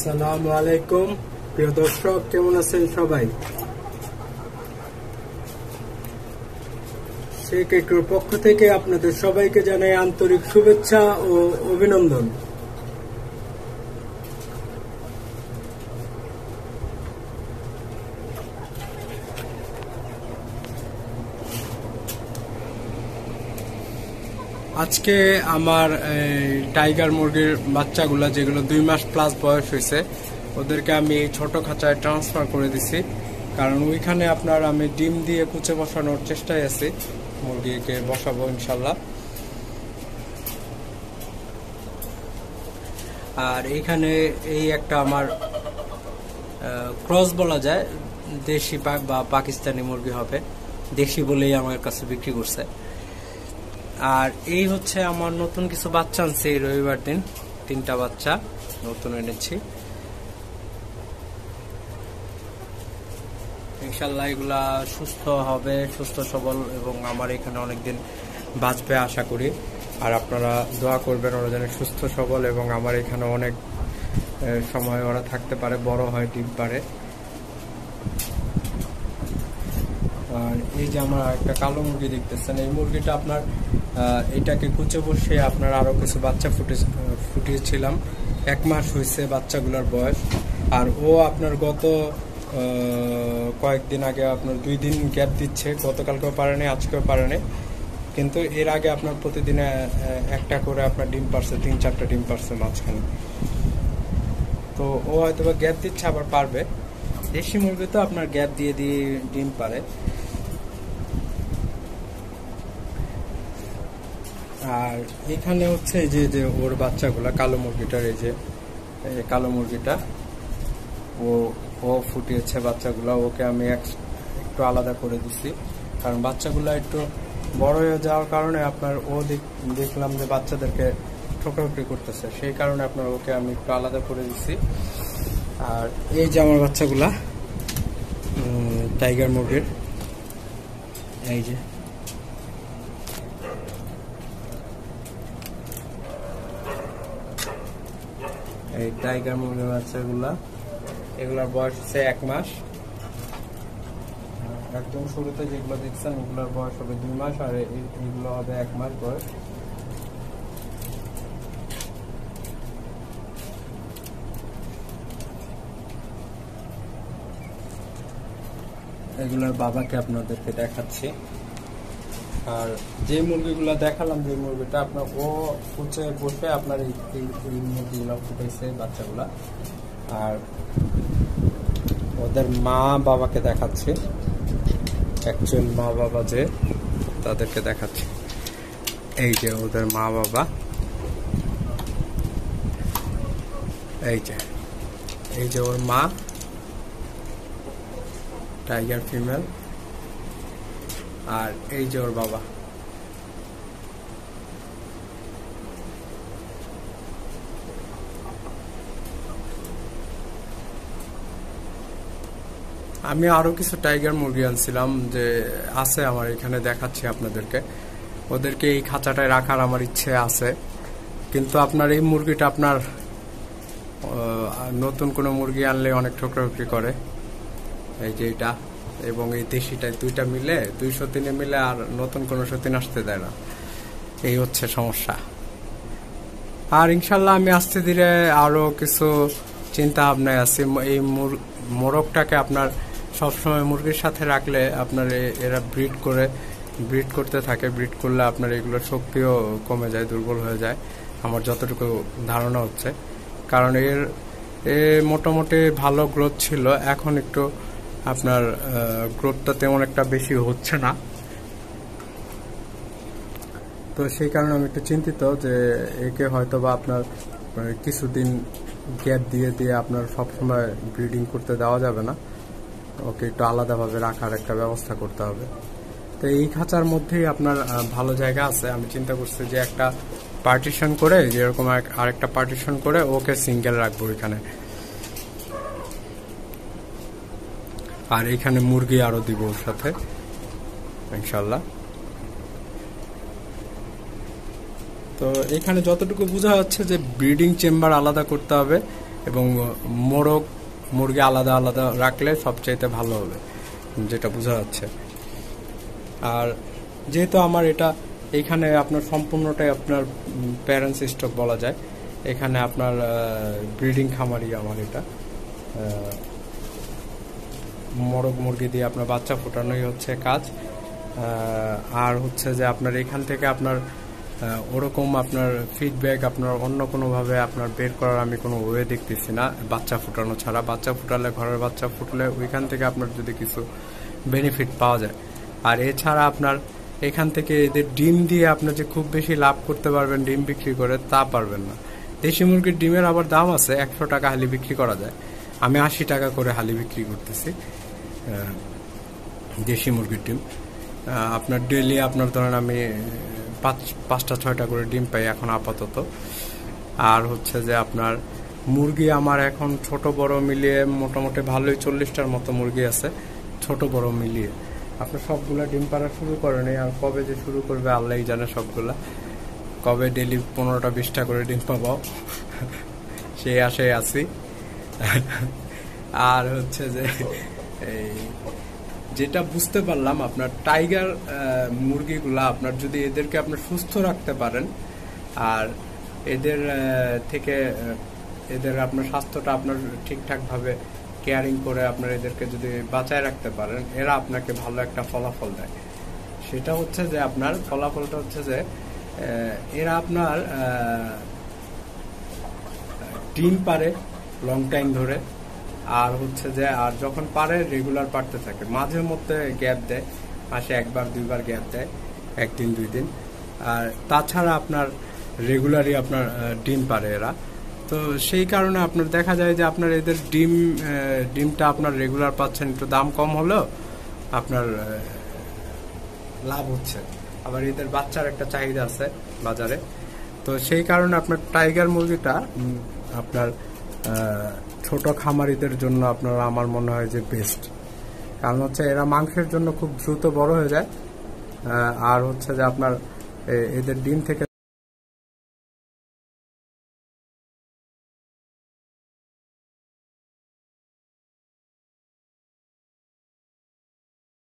আসসালামু আলাইকুম প্রিয় দর্শক, কেমন আছেন সবাই? শেখ এগ্রোর পক্ষ থেকে আপনাদের সবাইকে জানাই আন্তরিক শুভেচ্ছা ও অভিনন্দন। আজকে আমার টাইগার মুরগির বাচ্চাগুলা যেগুলো 2 মাস প্লাস বয়স হয়েছে, ওদেরকে আমি ছোট খাঁচায় ট্রান্সফার করে দিছি। কারণ ওইখানে আপনার আমি ডিম দিয়ে কুচে বসানোর চেষ্টায় আছি, মুরগিকে বসাবো ইনশাল্লাহ। আর এইখানে এই একটা আমার ক্রস বলা যায়, দেশি বা পাকিস্তানি মুরগি হবে, দেশি বলেই আমার কাছে বিক্রি করছে। আর এই হচ্ছে আমার নতুন কিছু বাচ্চা আনছে এই রবিবার দিন, 3টা বাচ্চা নতুন এনেছি। ইনশাল্লাহ এগুলা সুস্থ হবে, সুস্থ সবল, এবং আমার এখানে অনেকদিন বাঁচবে আশা করি। আর আপনারা দোয়া করবেন ওরা যেন সুস্থ সবল এবং আমার এখানে অনেক সময় ওরা থাকতে পারে, বড় হয়, ডিম পারে। আর এই যে আমার একটা কালো মুরগি দেখতেছেন, এই মুরগিটা আপনার এটাকে কুচে বসে আপনার আরো কিছু বাচ্চা ফুটিয়েছিলাম। 1 মাস হয়েছে বাচ্চাগুলোর বয়স। আর ও আপনার গত কয়েকদিন আগে আপনার 2 দিন গ্যাপ দিচ্ছে, গতকালকেও পারেনি, আজকেও পারেনি। কিন্তু এর আগে আপনার প্রতিদিনে একটা করে আপনার ডিম পারছে, 3-4টা ডিম পারছে মাঝখানে। তো ও হয়তো বা গ্যাপ দিচ্ছে, আবার পারবে। দেশি মুরগি তো আপনার গ্যাপ দিয়ে দিয়ে ডিম পারে। আর এখানে হচ্ছে এই যে ওর বাচ্চাগুলা, কালো মুরগিটার, এই যে কালো মুরগিটা ও ফুটিয়েছে বাচ্চাগুলা। ওকে আমি একটু আলাদা করে দিচ্ছি, কারণ বাচ্চাগুলা একটু বড় হয়ে যাওয়ার কারণে আপনার ও দেখলাম যে বাচ্চাদেরকে ঠোকরাঠুকরি করতেছে, সেই কারণে আপনার ওকে আমি একটু আলাদা করে দিচ্ছি। আর এই যে আমার বাচ্চাগুলা টাইগার মুরগির, এই যে এই টাইগার মুরগির বাচ্চাগুলা, এগুলার বয়স হচ্ছে 1 মাস। একদম শুরুতে যেগুলো দেখছেন ওগুলোর বয়স হবে 2 মাস, আর এইগুলো হবে 1 মাস বয়স। এগুলোর বাবাকে আপনাদেরকে দেখাচ্ছি। আর যে মুরগিগুলো দেখালাম, যে মুরগিটা আপনার ও কুচে বসে আপনার এই মুরগিগুলো ফুটেছে বাচ্চাগুলা। আর ওদের মা বাবাকে দেখাচ্ছি, অ্যাকচুয়াল মা বাবা যে, তাদেরকে দেখাচ্ছি। এই যে ওদের মা বাবা, এই যে ওর মা টাইগার ফিমেল, আর এই যে ওর বাবা। আমি আরো কিছু টাইগার মুরগি আনছিলাম, যে আছে আমার এখানে, দেখাচ্ছি আপনাদেরকে। ওদেরকে এই খাঁচাটায় রাখার আমার ইচ্ছে আছে, কিন্তু আপনার এই মুরগিটা আপনার নতুন কোনো মুরগি আনলে অনেক ঠোকরাঠুকরি করে। এই যে এটা এবং এই দেশিটায় 2টা মিলে 2 সতিনে মিলে আর নতুন কোনো সতিন আসতে দেয় না, এই হচ্ছে সমস্যা। আর ইনশাল্লাহ আমি আস্তে ধীরে আরো কিছু চিন্তা ভাবনায় আছি। এই মোরগটাকে আপনার সবসময় মুরগির সাথে রাখলে আপনার এরা ব্রিড করতে থাকে। ব্রিড করলে আপনার এগুলোর শক্তিও কমে যায়, দুর্বল হয়ে যায়, আমার যতটুকু ধারণা হচ্ছে। কারণ এর মোটামুটি ভালো গ্রোথ ছিল, এখন একটু আপনার গ্রোথটা তেমন একটা বেশি হচ্ছে না। তো সেই কারণে আমি একটু চিন্তিত যে একে হয়তো বা আপনার কিছুদিন গ্যাপ দিয়ে দিয়ে আপনার সবসময় ব্রিডিং করতে দেওয়া যাবে না, ওকে একটু আলাদাভাবে রাখার একটা ব্যবস্থা করতে হবে। তো এই খাঁচার মধ্যেই আপনার ভালো জায়গা আছে। আমি চিন্তা করছি যে একটা পার্টিশন করে, যেরকম আরেকটা পার্টিশন করে ওকে সিঙ্গেল রাখবো এখানে। আর এখানে মুরগি আরো দিব ওর সাথে ইনশাল্লাহ। তো এখানে যতটুকু বোঝা যাচ্ছে যে ব্রিডিং চেম্বার আলাদা করতে হবে, এবং মোরগ মুরগি আলাদা আলাদা রাখলে সবচাইতে ভালো হবে, যেটা বোঝা যাচ্ছে। আর যেহেতু আমার এটা এখানে আপনার সম্পূর্ণটাই আপনার প্যারেন্টস স্টক বলা যায়, এখানে আপনার ব্রিডিং খামারি আমার এটা মোরগ মুরগি দিয়ে আপনার বাচ্চা ফোটানোই হচ্ছে কাজ। আর হচ্ছে যে আপনার এখান থেকে আপনার ওরকম আপনার ফিডব্যাক আপনার অন্য কোনোভাবে আপনার বের করার আমি কোনো ওয়ে দেখতেছি না বাচ্চা ফুটানো ছাড়া। বাচ্চা ফুটালে, ঘরের বাচ্চা ফুটলে ওইখান থেকে আপনার যদি কিছু বেনিফিট পাওয়া যায়। আর এছাড়া আপনার এখান থেকে এদের ডিম দিয়ে আপনার যে খুব বেশি লাভ করতে পারবেন ডিম বিক্রি করে, তা পারবেন না। দেশি মুরগির ডিমের আবার দাম আছে, 100 টাকা হালি বিক্রি করা যায়। আমি 80 টাকা করে হালি বিক্রি করতেছি দেশি মুরগির ডিম। আপনার ডেইলি আপনার ধরেন আমি 5টা-6টা করে ডিম পাই এখন আপাতত। আর হচ্ছে যে আপনার মুরগি আমার এখন ছোট বড় মিলিয়ে মোটামুটি ভালোই 40টার মতো মুরগি আছে, ছোট বড় মিলিয়ে। আপনার সবগুলা ডিম পাড়া শুরু করেনি, আর কবে যে শুরু করবে আল্লাহই জানে। সবগুলা কবে ডেইলি 15টা-20টা করে ডিম পাবো সেই আশায় আছি। আর হচ্ছে যে এই যেটা বুঝতে পারলাম, আপনার টাইগার মুরগিগুলা আপনার যদি এদেরকে আপনার সুস্থ রাখতে পারেন আর এদের থেকে এদের আপনার স্বাস্থ্যটা আপনার ঠিকঠাক ভাবে কেয়ারিং করে আপনার এদেরকে যদি বাঁচায় রাখতে পারেন, এরা আপনাকে ভালো একটা ফলাফল দেয়। সেটা হচ্ছে যে আপনার ফলাফলটা হচ্ছে যে এরা আপনার ডিম পারে লং টাইম ধরে, আর হচ্ছে যে আর যখন পারে রেগুলার পারতে থাকে, মাঝে মধ্যে গ্যাপ দেয়, মাসে 1-2বার গ্যাপ দেয়, 1-2 দিন। আর তাছাড়া আপনার রেগুলারই আপনার ডিম পারে এরা। তো সেই কারণে আপনার দেখা যায় যে আপনার এদের ডিমটা আপনার রেগুলার পাচ্ছেন, একটু দাম কম হলেও আপনার লাভ হচ্ছে। আবার এদের বাচ্চার একটা চাহিদা আছে বাজারে। তো সেই কারণে আপনার টাইগার মুরগিটা আপনার ছোট খামারিদের জন্য আপনার আমার মনে হয় যে বেস্ট। কারণ হচ্ছে এরা মাংসের জন্য খুব দ্রুত বড় হয়ে যায়, আর হচ্ছে যে আপনার এদের ডিম থেকে